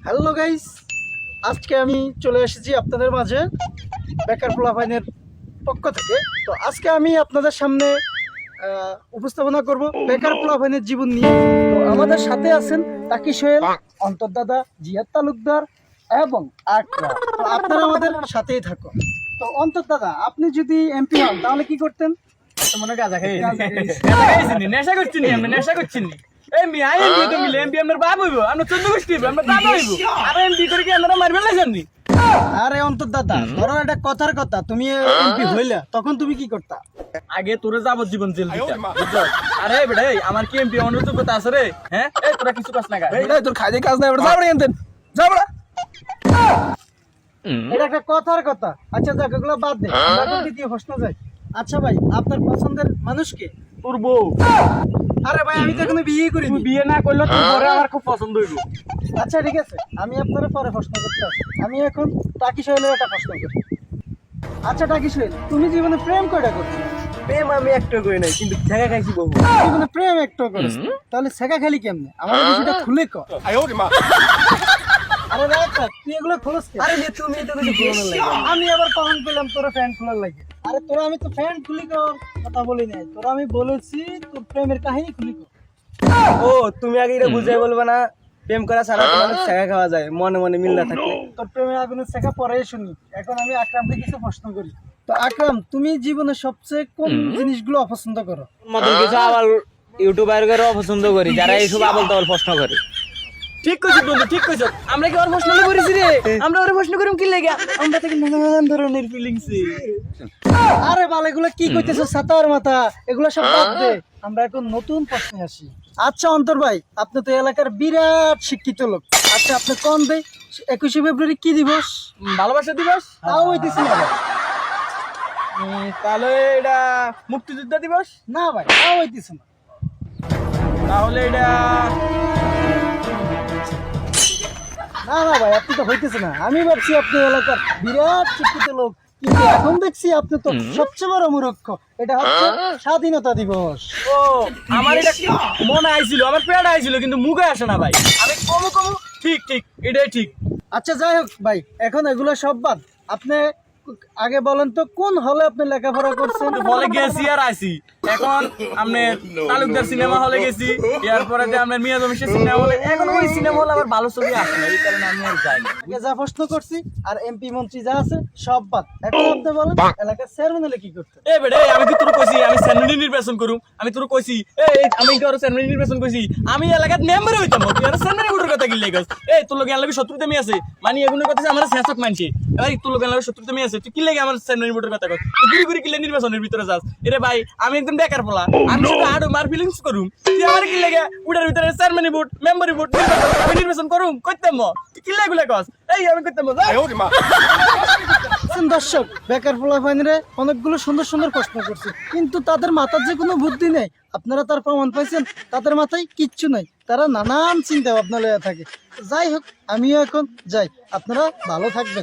Hello guys, আজকে আমি চলে এসেছি আপনাদের মাঝে বেকার পোলাপাইনের পক্ষ থেকে। তো আজকে আমি আপনাদের সামনে উপস্থাপনা করব বেকার পোলাপাইনের জীবন নিয়ে। তো আমাদের সাথে আছেন তাকি সোহেল, অন্তর্দাদা, জিয়াদ তালুকদার এবং আকরা। তো আপনারা আমাদের সাথেই থাকুন। তো অন্তর্দাদা, আপনি যদি এমপি হন তাহলে কি করতেন? মনে গাঁজা খাইছিনি নেশা করছিনি আমরা নেশা করছিনি এই মি আই এমপি তো মিলে এমপি আমরা বাপ হইব আমরা 14 গোষ্ঠী হইব আমরা দাদা হইব আর এমপি করে কি আমরা মারবে না জানি। আরে অন্তর্দাদা, ধরো এটা কথার কথা, তুমি এমপি হইলা তখন তুমি কি করতা? আগে তোরে যাবজ্জীবন জেল দিতাম বুঝছো। আরে বেটা এই আমার কি এমপি হওয়ার যোগ্যতা আছে রে? হ্যাঁ এই তোরা কিছু কাজ না গা এই তোর খাইতে কাজ নাই ওটা যাবড়া এনতেন যাবড়া। এটা একটা কথার কথা। আচ্ছা যাক, এগুলো বাদ দে, আমরা এখন দ্বিতীয় প্রশ্ন যাই। আচ্ছা ভাই, আপনার পছন্দের মানুষ কে? তোর বউ। আরে ভাই, আমি তো এখনো বিয়ে তুই করিনি। বিয়ে না করলে তোর পরে আমার খুব পছন্দ হইব। আচ্ছা ঠিক আছে, আমি আপনার পরে প্রশ্ন করতে আসি। আমি এখন টাকি সোহেলের একটা প্রশ্ন করি। আচ্ছা টাকি সোহেল, তুমি জীবনে প্রেম কয়টা করছো? প্রেম আমি একটা করি নাই কিন্তু ঠেকা খাইছি বহু। জীবনে প্রেম একটা করেছো, তাহলে শেখা খালি কেমনে? আমার বিষয়টা খুলে কর। আরে রাখ, তুই এগুলো খোলস কে? আরে তুমি তো কিছু বলো না লাগে। আমি আবার কখন পেলাম তোরা ফ্যান খোলার লাগে? আরে তোরা, আমি তো ফ্যান খুলি কর কথা বলি নাই, তোরা আমি বলেছি তোর প্রেমের কাহিনী খুলি কর। ও তুমি আগে এটা বুঝাই বলবে না প্রেম করা ছাড়া তো মানুষ ঠেকা খাওয়া যায় মনে মনে মিল না থাকলে। তোর প্রেমের আগুনের শেখা পরে শুনি। এখন আমি আকরামকে কিছু প্রশ্ন করি। তো আকরাম, তুমি জীবনে সবচেয়ে কোন জিনিসগুলো অপছন্দ করো? মতন কিছু আবার ইউটিউবারদেরও পছন্দ করি যারা এইসব আবল তাবল প্রশ্ন করে। ঠিক কইছিস বন্ধু, ঠিক কইছিস। আমরা কি ওর প্রশ্ন করেছি রে? আমরা ওর প্রশ্ন করিম কি লাগা? আমরা থেকে নানান ধরনের ফিলিংস। আরে বাল, এগুলো কি কইতেছো ছাতার মাথা? এগুলো সব বাদ দে, আমরা এখন নতুন প্রশ্নে আসি। আচ্ছা অন্তর ভাই, আপনি তো এলাকার বিরাট শিক্ষিত লোক। আচ্ছা আপনি কোন দে 21শে ফেব্রুয়ারি কি দিবস? ভালোবাসা দিবস। তাও হইতেছি না ভাই। তাহলে এটা মুক্তিযোদ্ধা দিবস। না ভাই, তাও হইতেছে না। তাহলে এটা না না ভাই, আপনি তো হইতেছে না। আমি ভাবছি আপনি এলাকার বিরাট শিক্ষিত লোক, কিন্তু এখন দেখছি আপনি তো সবচেয়ে বড় মূর্খ। এটা হচ্ছে স্বাধীনতা দিবস। ও আমার এটা কি মনে আইছিল, আমার পেড়া আইছিল কিন্তু মুখে আসে না ভাই। আমি কমু কমু ঠিক ঠিক এটাই ঠিক। আচ্ছা যাই হোক ভাই, এখন এগুলো সব বাদ। আপনি আগে বলেন তো কোন হলে আপনি লেখাপড়া করছেন? হলে গেছি আর আইছি। এখন আমরা তালুকদার সিনেমা হলে গেছি, এরপরে আমরা মিয়া জমিশের সিনেমা হলে। এখন ওই সিনেমা হলে আবার ভালো ছবি আসে না, এই কারণে আমি আর যাই না। আগে যা প্রশ্ন করছি আর এমপি মন্ত্রী যা আছে সব বাদ। এখন আপনি বলেন এলাকার চেয়ারম্যান হলে কি করতে? এ বেড়ে আমি কি তোর কইছি আমি স্যান্ডউইচ নির্বাচন করুম? আমি তোর কইছি এই আমি কি আর স্যান্ডউইচ নির্বাচন কইছি? আমি এলাকার মেম্বার হইতাম, তুই আর স্যান্ডউইচ গুলোর কথা কি লাগাস? এই তোর লগে লাগি শত্রুতা মি আছে, মানে এগুলোর কথা আমরা শেষক মানছি। এই তোর লগে লাগি শত্রুতা মি আছে, তুই কি লাগে আমার স্যান্ডউইচ গুলোর কথা কস? তুই গুরি গুরি কিলে নির্বাচনের ভিতরে যাস? এরে ভাই আমি একদম বেকার পোলা, আমি শুধু আড়ো মার ফিলিংস করুম। তুই আমার কি লাগে উড়ার ভিতরে চেয়ারম্যান ভোট, মেম্বারি ভোট আমি নির্বাচন করুম? কইতাম তুই কি লাগে কস? এই আমি কইতাম দর্শক, বেকার পোলাপাইনরে অনেকগুলো সুন্দর সুন্দর প্রশ্ন করছে, কিন্তু তাদের মাথার যে কোনো বুদ্ধি নেই। আপনারা তার প্রমাণ পাইছেন, তাদের মাথায় কিচ্ছু নাই। তারা নানান চিন্তা ভাবনা লয়ে থাকে। যাই হোক, আমিও এখন যাই। আপনারা ভালো থাকবেন।